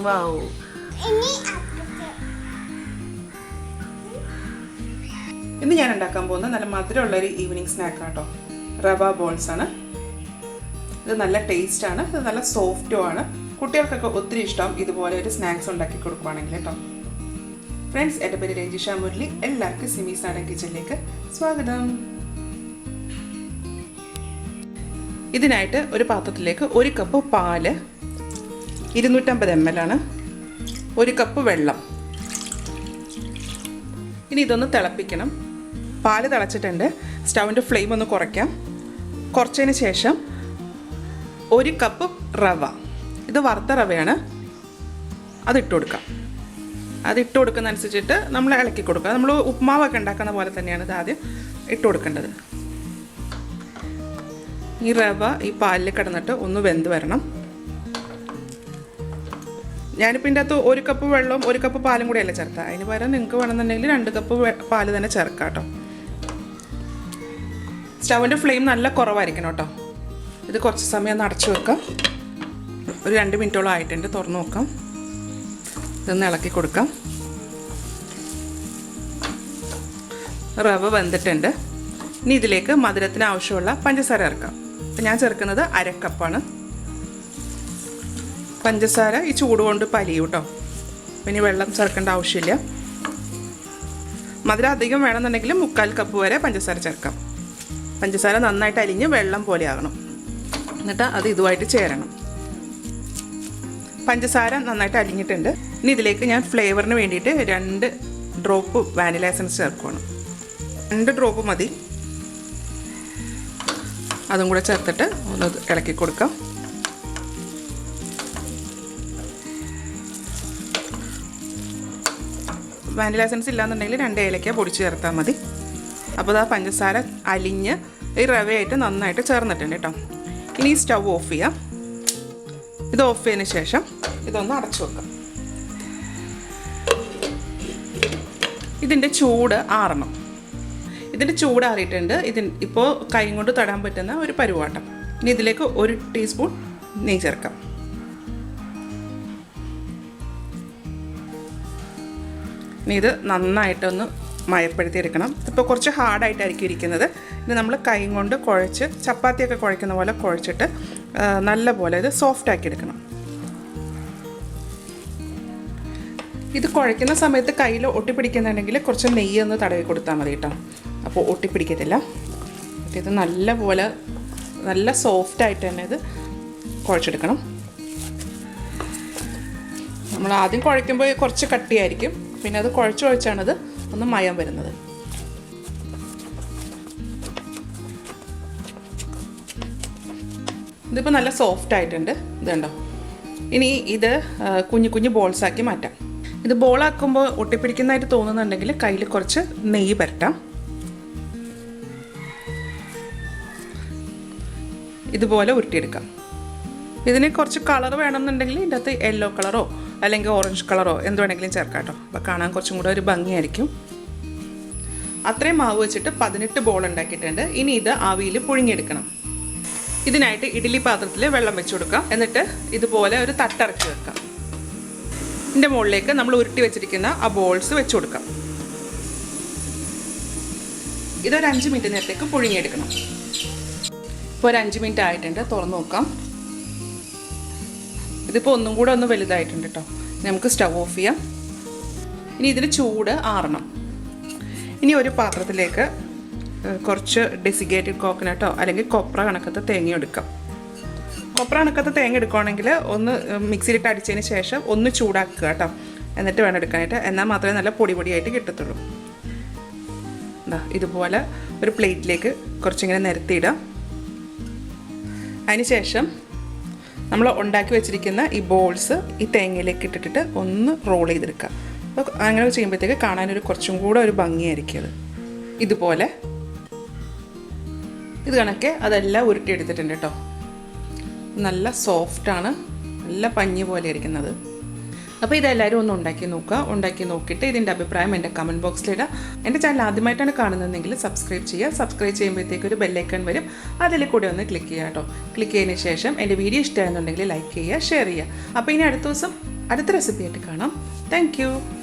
Wow. ഇന്ന് ഞാൻ ഉണ്ടാക്കാൻ പോകുന്ന നല്ല മധുരമുള്ളൊരു ഈവനിങ് സ്നാക്ക് കേട്ടോ. റവ ബോൾസ് ആണ്. ഇത് നല്ല ടേസ്റ്റാണ്, ഇത് നല്ല സോഫ്റ്റും ആണ്. കുട്ടികൾക്കൊക്കെ ഒത്തിരി ഇഷ്ടം ഇതുപോലെ ഒരു സ്നാക്സ് ഉണ്ടാക്കി കൊടുക്കുവാണെങ്കിൽ കേട്ടോ. ഫ്രണ്ട്സ്, എൻ്റെ പേര് രഞ്ജിഷ മുരളി. എല്ലാവർക്കും സിമീസ് നാടൻ കിച്ചണിലേക്ക് സ്വാഗതം. ഇതിനായിട്ട് ഒരു പാത്രത്തിലേക്ക് 1 കപ്പ് പാല്, 250 ml ആണ്, 1 കപ്പ് വെള്ളം. ഇനി ഇതൊന്ന് തിളപ്പിക്കണം. പാല് തിളച്ചിട്ടുണ്ട്. സ്റ്റൗവിൻ്റെ ഫ്ലെയിം ഒന്ന് കുറയ്ക്കാം. കുറച്ചതിന് ശേഷം 1 കപ്പ് റവ, ഇത് വറുത്ത റവയാണ്, അതിട്ട് കൊടുക്കാം. അതിട്ട് കൊടുക്കുന്നതനുസരിച്ചിട്ട് നമ്മൾ ഇളക്കി കൊടുക്കുക. നമ്മൾ ഉപ്മാവൊക്കെ ഉണ്ടാക്കുന്ന പോലെ തന്നെയാണ് ഇത് ആദ്യം ഇട്ട് കൊടുക്കേണ്ടത്. ഈ റവ ഈ പാലിൽ കിടന്നിട്ട് ഒന്ന് വെന്ത് വരണം. ഞാനിപ്പോൾ ഇതിൻ്റെ അകത്ത് 1 കപ്പ് വെള്ളവും 1 കപ്പ് പാലും കൂടെയല്ല ചേർക്കുക. അതിന് പകരം നിങ്ങൾക്ക് വേണമെന്നുണ്ടെങ്കിൽ 2 കപ്പ് പാല് തന്നെ ചേർക്കാം കേട്ടോ. സ്റ്റൗവിൻ്റെ ഫ്ലെയിം നല്ല കുറവായിരിക്കണം കേട്ടോ. ഇത് കുറച്ച് സമയം ഒന്ന് അടച്ചു വെക്കാം. ഒരു 2 മിനിറ്റോളം ആയിട്ടുണ്ട്. തുറന്ന് നോക്കാം. ഇതൊന്ന് ഇളക്കി കൊടുക്കാം. റവ വെന്തിട്ടുണ്ട്. ഇനി ഇതിലേക്ക് മധുരത്തിന് ആവശ്യമുള്ള പഞ്ചസാര ചേർക്കാം. അപ്പം ഞാൻ ചേർക്കുന്നത് 1/2 കപ്പാണ്. പഞ്ചസാര ഈ ചൂട് കൊണ്ട് പലിയും കേട്ടോ. ഇനി വെള്ളം ചേർക്കേണ്ട ആവശ്യമില്ല. മധുരം അധികം വേണമെന്നുണ്ടെങ്കിൽ 3/4 കപ്പ് വരെ പഞ്ചസാര ചേർക്കാം. പഞ്ചസാര നന്നായിട്ട് അലിഞ്ഞ് വെള്ളം പോലെ ആകണം. എന്നിട്ട് അത് ഇതുമായിട്ട് ചേരണം. പഞ്ചസാര നന്നായിട്ട് അലിഞ്ഞിട്ടുണ്ട്. ഇനി ഇതിലേക്ക് ഞാൻ ഫ്ലേവറിന് വേണ്ടിയിട്ട് 2 ഡ്രോപ്പ് വാനില എസൻസ് ചേർക്കുകയാണ്. 2 ഡ്രോപ്പ് മതി. അതും കൂടെ ചേർത്തിട്ട് ഒന്ന് ഇളക്കി കൊടുക്കാം. വാനില എസൻസ് ഇല്ലാന്നുണ്ടെങ്കിൽ 2 ഏലക്ക പൊടിച്ച് ചേർത്താൽ മതി. അപ്പോൾ ആ പഞ്ചസാര അലിഞ്ഞ് ഈ റവയായിട്ട് നന്നായിട്ട് ചേർന്നിട്ടുണ്ട് കേട്ടോ. ഇനി സ്റ്റൗ ഓഫ് ചെയ്യാം. ഇത് ഓഫ് ചെയ്തതിന് ശേഷം ഇതൊന്ന് അടച്ചു വെക്കാം. ഇതിൻ്റെ ചൂട് ആറണം. ഇതിൻ്റെ ചൂടാറിയിട്ടുണ്ട്. ഇപ്പോൾ കൈ കൊണ്ട് തൊടാൻ പറ്റുന്ന ഒരു പരുവാട്ടം. ഇനി ഇതിലേക്ക് 1 ടീസ്പൂൺ നെയ്യ് ചേർക്കാം. ഇനി ഇത് നന്നായിട്ടൊന്ന് മയപ്പെടുത്തിയെടുക്കണം. ഇപ്പോൾ കുറച്ച് ഹാർഡായിട്ടായിരിക്കും ഇരിക്കുന്നത്. ഇനി നമ്മൾ കൈ കൊണ്ട് കുഴച്ച് ചപ്പാത്തിയൊക്കെ കുഴക്കുന്ന പോലെ കുഴച്ചിട്ട് നല്ല പോലെ ഇത് സോഫ്റ്റ് ആക്കി എടുക്കണം. ഇത് കുഴയ്ക്കുന്ന സമയത്ത് കയ്യിൽ ഒട്ടിപ്പിടിക്കുന്നുണ്ടെങ്കിൽ കുറച്ച് നെയ്യ് ഒന്ന് തടവി കൊടുത്താൽ മതി കേട്ടോ. അപ്പോൾ ഒട്ടിപ്പിടിക്കത്തില്ല. ഇത് നല്ല പോലെ നല്ല സോഫ്റ്റായിട്ട് തന്നെ ഇത് കുഴച്ചെടുക്കണം. നമ്മൾ ആദ്യം കുഴയ്ക്കുമ്പോൾ കുറച്ച് കട്ടിയായിരിക്കും. പിന്നെ അത് കുഴച്ചാണിത് ഒന്ന് മയം വരുന്നത്. ഇതിപ്പോൾ നല്ല സോഫ്റ്റ് ആയിട്ടുണ്ട്. ഇതുണ്ടോ. ഇനി ഇത് കുഞ്ഞു കുഞ്ഞു ബോൾസാക്കി മാറ്റാം. ഇത് ബോളാക്കുമ്പോൾ ഒട്ടിപ്പിടിക്കുന്നതായിട്ട് തോന്നുന്നുണ്ടെങ്കിൽ കയ്യിൽ കുറച്ച് നെയ്യ് പുരട്ടാം. ഇതുപോലെ ഉരുട്ടിയെടുക്കാം. ഇതിന് കുറച്ച് കളർ വേണമെന്നുണ്ടെങ്കിൽ ഇതിൻ്റെ അകത്ത് യെല്ലോ കളറോ അല്ലെങ്കിൽ ഓറഞ്ച് കളറോ എന്ത് വേണമെങ്കിലും ചേർക്കാം കേട്ടോ. അപ്പോൾ കാണാൻ കുറച്ചും കൂടെ ഒരു ഭംഗിയായിരിക്കും. അത്രയും മാവ് വെച്ചിട്ട് 18 ബോൾ ഉണ്ടാക്കിയിട്ടുണ്ട്. ഇനി ഇത് ആവിയിൽ പുഴുങ്ങിയെടുക്കണം. ഇതിനായിട്ട് ഇഡ്ഡലി പാത്രത്തിൽ വെള്ളം വെച്ച് കൊടുക്കാം. എന്നിട്ട് ഇതുപോലെ ഒരു തട്ടിറക്കി വെക്കാം. ഇതിൻ്റെ മുകളിലേക്ക് നമ്മൾ ഉരുട്ടി വെച്ചിരിക്കുന്ന ആ ബോൾസ് വെച്ച് കൊടുക്കാം. ഇതൊരു 5 മിനിറ്റ് നേരത്തേക്ക് പുഴുങ്ങിയെടുക്കണം. ഇപ്പോൾ ഒരു 5 മിനിറ്റ് ആയിട്ടുണ്ട്. തുറന്ന് നോക്കാം. ഇതിപ്പോൾ ഒന്നും കൂടെ ഒന്ന് വലുതായിട്ടുണ്ട് കേട്ടോ. നമുക്ക് സ്റ്റവ് ഓഫ് ചെയ്യാം. ഇനി ഇതിന് ചൂട് ആറണം. ഇനി ഒരു പാത്രത്തിലേക്ക് കുറച്ച് ഡെസിക്കേറ്റഡ് കോക്കനട്ടോ അല്ലെങ്കിൽ കൊപ്ര കണക്കത്തെ തേങ്ങ എടുക്കാം. കൊപ്ര കണക്കത്തെ തേങ്ങ എടുക്കുകയാണെങ്കിൽ ഒന്ന് മിക്സിയിലിട്ട് അടിച്ചതിന് ശേഷം ഒന്ന് ചൂടാക്കുക കേട്ടോ. എന്നിട്ട് വേണം എടുക്കാനായിട്ട്. എന്നാൽ മാത്രമേ നല്ല പൊടി പൊടിയായിട്ട് കിട്ടത്തുള്ളൂ. എന്താ ഇതുപോലെ ഒരു പ്ലേറ്റിലേക്ക് കുറച്ചിങ്ങനെ നിരത്തിയിടാം. അതിന് ശേഷം നമ്മൾ ഉണ്ടാക്കി വെച്ചിരിക്കുന്ന ഈ ബോൾസ് ഈ തേങ്ങയിലേക്ക് ഇട്ടിട്ട് ഒന്ന് റോൾ ചെയ്തെടുക്കുക. അപ്പോൾ അങ്ങനെ ചെയ്യുമ്പോഴത്തേക്ക് കാണാനൊരു കുറച്ചും കൂടെ ഒരു ഭംഗിയായിരിക്കും. അത് ഇതുപോലെ ഇത് കണക്കെ അതെല്ലാം ഉരുട്ടിയെടുത്തിട്ടുണ്ട് കേട്ടോ. നല്ല സോഫ്റ്റാണ്, നല്ല പഞ്ഞി പോലെ ഇരിക്കുന്നത്. അപ്പോൾ ഇതെല്ലാവരും ഒന്ന് ഉണ്ടാക്കി നോക്കുക. ഉണ്ടാക്കി നോക്കിയിട്ട് ഇതിൻ്റെ അഭിപ്രായം എൻ്റെ കമൻറ്റ് ബോക്സിലിടാം. എൻ്റെ ചാനൽ ആദ്യമായിട്ടാണ് കാണുന്നതെങ്കിൽ സബ്സ്ക്രൈബ് ചെയ്യുക. സബ്സ്ക്രൈബ് ചെയ്യുമ്പോഴത്തേക്ക് ഒരു ബെല്ലൈക്കൺ വരും. അതിൽ കൂടെ ഒന്ന് ക്ലിക്ക് ചെയ്യുക കേട്ടോ. ക്ലിക്ക് ചെയ്തതിന് ശേഷം എൻ്റെ വീഡിയോ ഇഷ്ടമായെന്നുണ്ടെങ്കിൽ ലൈക്ക് ചെയ്യുക, ഷെയർ ചെയ്യുക. അപ്പോൾ ഇനി അടുത്ത ദിവസം അടുത്ത റെസിപ്പി ആയിട്ട് കാണാം. Thank you.